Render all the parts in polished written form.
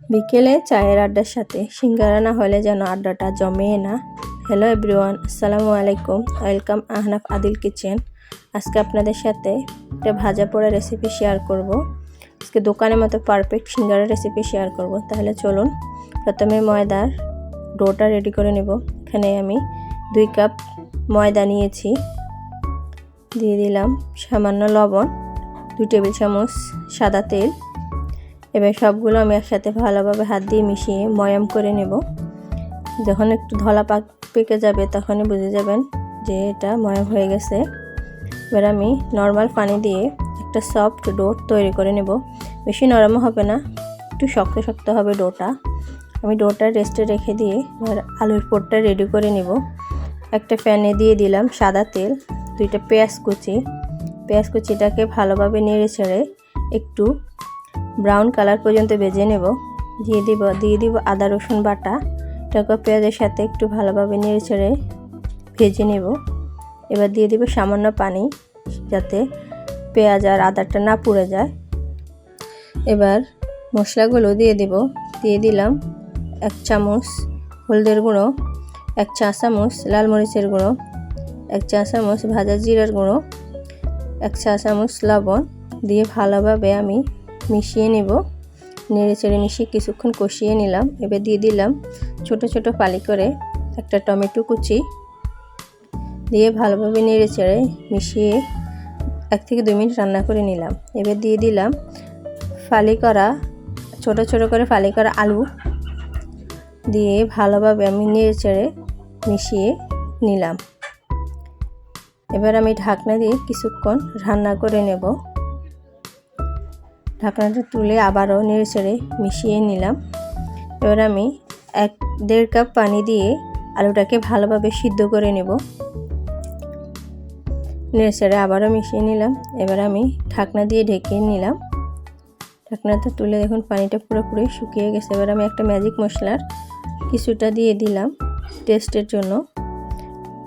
বিকেলে চায়ের আড্ডার সাথে সিঙ্গারা না হলে যেন আড্ডাটা জমে না। হ্যালো এভরিওয়ান, আসসালামু আলাইকুম। Welcome Ahnaf Adil kitchen. আজকে আপনাদের সাথে একটা ভাজা পোড়া রেসিপি শেয়ার করব। আজকে দোকানের মতো পারফেক্ট সিঙ্গারা রেসিপি শেয়ার করব। তাহলে চলুন, প্রথমে ময়দার ডোটা রেডি করে নেব। এখানে আমি 2 কাপ ময়দা নিয়েছি, দিয়ে দিলাম সামান্য লবণ, 2 টেবিল চামচ সাদা তেল। এবার সবগুলো আমি একসাথে ভালোভাবে হাত দিয়ে মিশিয়ে ময়াম করে নেব। যখন একটু ধলা পেকে যাবে তখনই বুঝে যাবেন যে এটা ময়াম হয়ে গেছে। এবার আমি নর্মাল পানি দিয়ে একটা সফট ডো তৈরি করে নেব। বেশি নরমও হবে না, একটু শক্ত শক্ত হবে ডোটা। আমি ডোটা রেস্টে রেখে দিয়ে এবার আলুর পুরটা রেডি করে নেব। একটা প্যানে দিয়ে দিলাম সাদা তেল, 2টা পেঁয়াজ কুচিটাকে ভালোভাবে নেড়ে ছেড়ে একটু ব্রাউন কালার পর্যন্ত ভেজে নেব। দিয়ে দিব আদা রসুন বাটা। এটাকে পেঁয়াজের সাথে একটু ভালোভাবে নেড়ে ছেড়ে ভেজে নেব। এবার দিয়ে দিব সামান্য পানি, যাতে পেঁয়াজ আর আদাটা না পুড়ে যায়। এবার মশলাগুলো দিয়ে দিলাম 1 চামচ হলদের গুঁড়ো, 1 চা চামচ লাল মরিচের গুঁড়ো, 1 চা চামচ ভাজা জিরার গুঁড়ো, 1 চা চামচ লবণ দিয়ে ভালোভাবে আমি মিশিয়ে নেব। নেড়ে চেড়ে মিশিয়ে কিছুক্ষণ কষিয়ে নিলাম। এবার দিয়ে দিলাম ছোট ছোট ফালি করে একটা টমেটো কুচি, দিয়ে ভালোভাবে নেড়ে চেড়ে মিশিয়ে 1 থেকে 2 মিনিট রান্না করে নিলাম। এবার দিয়ে দিলাম ছোট ছোট করে ফালি করা আলু, দিয়ে ভালোভাবে আমি নেড়ে চেড়ে মিশিয়ে নিলাম। এবার আমি ঢাকনা দিয়ে কিছুক্ষণ রান্না করে নেব। ঢাকনাটা তুলে আবারও নেড়ে চেড়ে মিশিয়ে নিলাম। এবার আমি 1.5 কাপ পানি দিয়ে আলুটাকে ভালোভাবে সিদ্ধ করে নেব। নেড়ে চেড়ে আবারও মিশিয়ে নিলাম। এবার আমি ঢাকনা দিয়ে ঢেকে নিলাম। ঢাকনাটা তুলে দেখুন পানিটা পুরোপুরি শুকিয়ে গেছে। এবার আমি একটা ম্যাজিক মশলার কিছুটা দিয়ে দিলাম টেস্টের জন্য।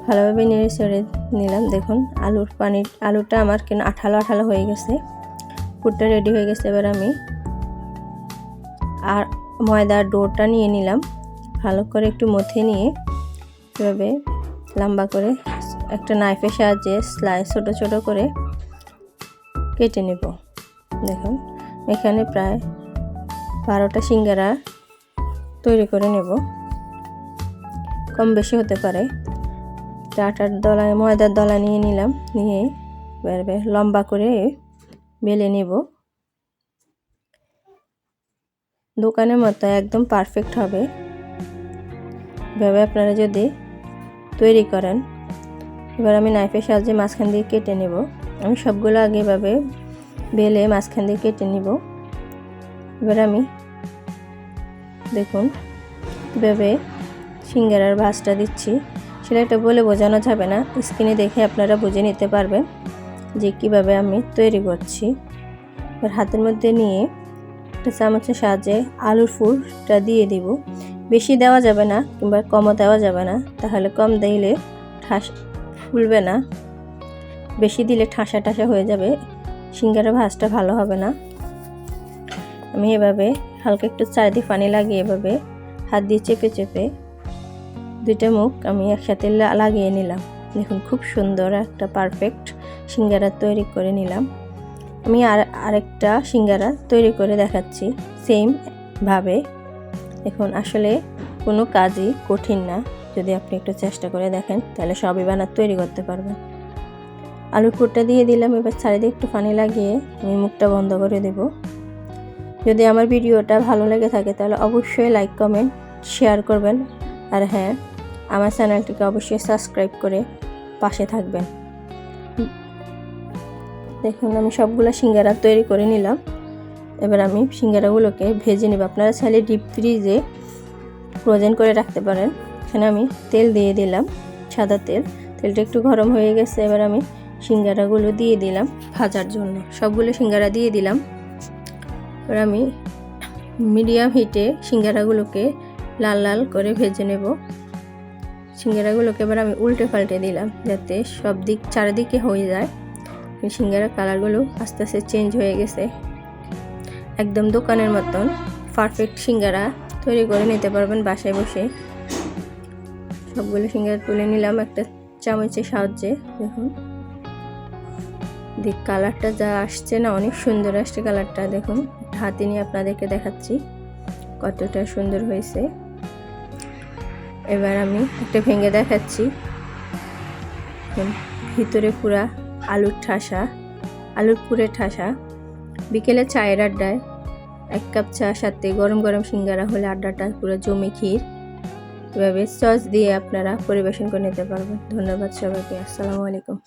ভালোভাবে নেড়ে চেড়ে নিলাম। দেখুন আলুটা আমার কেন আঠালো আঠালো হয়ে গেছে। পুরটা রেডি হয়ে গেছে। এবার আমি আর ময়দার ডোটা নিয়ে নিলাম। ভালো করে একটু মথে নিয়ে এভাবে লম্বা করে একটা নাইফের সাহায্যে ছোট ছোট করে কেটে নেব। দেখুন এখানে প্রায় 12টা সিঙ্গারা তৈরি করে নেব, কম বেশি হতে পারে। ময়দার দলা নিয়ে নিলাম, নিয়ে লম্বা করে বেলে নেব। দোকানের মতো একদম পারফেক্ট হবে। এভাবে আপনারা যদি তৈরি করেন। এবার আমি নাইফের সাহায্যে মাঝখান দিয়ে কেটে নেব। আমি সবগুলো আগে এভাবে বেলে মাঝখান দিয়ে কেটে নেব। এবার আমি দেখুন কীভাবে সিঙ্গারার ভাঁজটা দিচ্ছি, সেটা এটা বলে বোঝানো যাবে না, স্ক্রিনে দেখে আপনারা বুঝে নিতে পারবেন যে কীভাবে আমি তৈরি করছি। এবার হাতের মধ্যে নিয়ে একটা চামচের সাহায্যে আলুর পুরটা দিয়ে দিব। বেশি দেওয়া যাবে না কিংবা কমও দেওয়া যাবে না, তাহলে কম দিলে ফুলবে না, বেশি দিলে ঠাসা ঠাসা হয়ে যাবে, সিঙ্গারা ভাঁজটা ভালো হবে না। আমি এভাবে হালকা একটু চারিদিকে পানি লাগিয়ে এভাবে হাত দিয়ে চেপে চেপে 2টা মুখ আমি একসাথে লাগিয়ে নিলাম। দেখুন খুব সুন্দর একটা পারফেক্ট সিঙ্গারা তৈরি করে নিলাম। আমি আরেকটা সিঙ্গারা তৈরি করে দেখাচ্ছি সেম ভাবে। দেখুন আসলে কোনো কাজই কঠিন না, যদি আপনি একটু চেষ্টা করে দেখেন তাহলে সবই তৈরি করতে পারবেন। আলুর পুরটা দিয়ে দিলাম। এবার চারিদিকে একটু পানি লাগিয়ে আমি মুখটা বন্ধ করে দেব। যদি আমার ভিডিওটা ভালো লেগে থাকে তাহলে অবশ্যই লাইক কমেন্ট শেয়ার করবেন। আর হ্যাঁ, আমার চ্যানেলটিকে অবশ্যই সাবস্ক্রাইব করে পাশে থাকবেন। দেখুন আমি সবগুলো সিঙ্গারা তৈরি করে নিলাম। এবার আমি সিঙ্গারাগুলোকে ভেজে নেব। আপনারা চাইলে ডিপ ফ্রিজে ফ্রোজেন করে রাখতে পারেন। এখানে আমি তেল দিয়ে দিলাম, সাদা তেল। তেলটা একটু গরম হয়ে গেছে। এবার আমি সিঙ্গারাগুলো দিয়ে দিলাম ভাজার জন্য। সবগুলো সিঙ্গারা দিয়ে দিলাম। এবার আমি মিডিয়াম হিটে সিঙ্গারাগুলোকে লাল লাল করে ভেজে নেব। সিঙ্গারাগুলোকে এবার আমি উল্টে পাল্টে দিলাম যাতে চারিদিকে হয়ে যায়। সিঙ্গারার কালারগুলো আস্তে আস্তে চেঞ্জ হয়ে গেছে, একদম দোকানের মতন পারফেক্ট সিঙ্গারা তৈরি করে নিতে পারবেন বাসায় বসে। সবগুলো সিঙ্গারা তুলে নিলাম একটা চামচের সাহায্যে। দেখুন কালারটা যা আসছে না, অনেক সুন্দর আসছে কালারটা। দেখুন হাতে নিয়ে আপনাদেরকে দেখাচ্ছি কতটা সুন্দর হয়েছে। এবার আমি একটা ভেঙে দেখাচ্ছি। ভিতরে পুরা আলুর পুরে ঠাসা। বিকেলে চায়ের আড্ডায় 1 কাপ চা সাথে গরম গরম সিঙ্গারা হলে আড্ডাটা পুরো জমে ক্ষীর। এভাবে সস দিয়ে আপনারা পরিবেশন করে নিতে পারবেন। ধন্যবাদ সবাইকে। আসসালামু আলাইকুম।